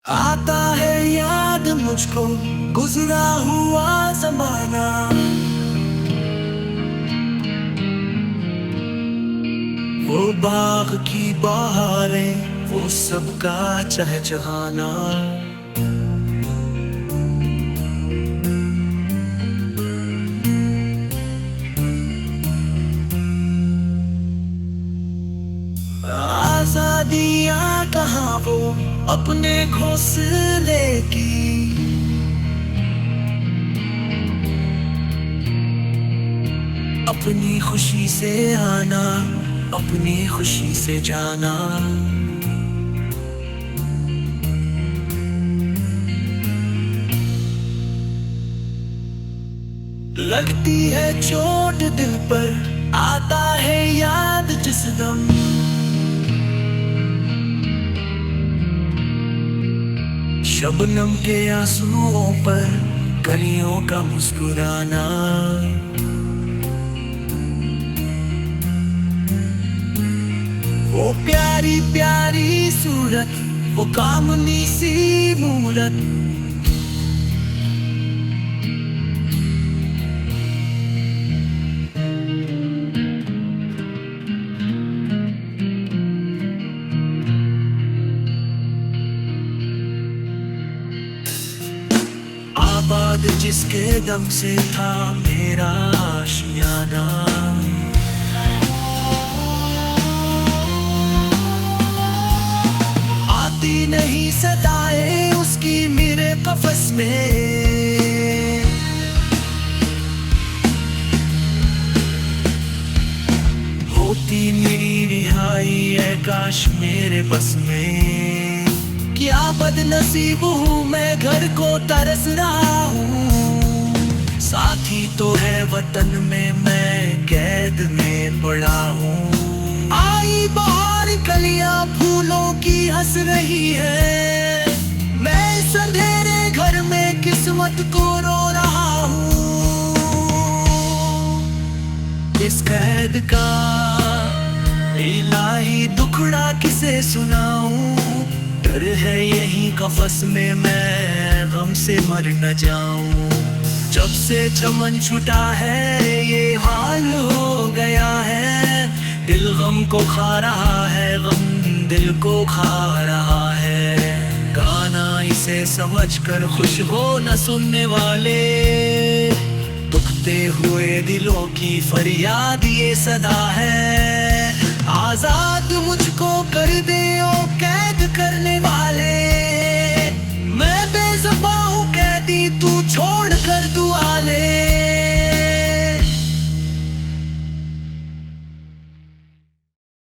आता है याद मुझको गुजरा हुआ जमाना। वो बाग की बहारें, वो सबका चहचहाना। आजादियाँ कहाँ वो अपने घोंसले की। अपनी खुशी से आना, अपनी खुशी से जाना। लगती है चोट दिल पर, आता है याद जिस दम। शबनम के आंसुओं पर कलियों का मुस्कुराना। वो प्यारी प्यारी सूरत, वो कामनी सी मूरत। आबाद जिसके दम से था मेरा आशियाना। आती नहीं सदाए उसकी मेरे कफस में। होती मेरी रिहाई है काश मेरे बस में। क्या बदनसीब हूँ मैं, घर को तरस रहा हूँ। साथी तो है वतन में, मैं कैद में पड़ा हूँ। आई बाहर कलियां फूलों की हंस रही है। मैं इस अंधेरे घर में किस्मत को रो रहा हूँ। इस कैद का इलाही दुखड़ा किसे सुनाऊं। डर है यही कफस में मैं गम से मर न जाऊं। जब से चमन छूटा है ये हाल हो गया है। दिल गम को खा रहा है, गम दिल को खा रहा है। गाना इसे समझ कर खुश हो न सुनने वाले। दुखते हुए दिलों की फरियाद ये सदा है। आजाद मुझको कर दे ओ कैद करने वाले। मैं बेज़ुबान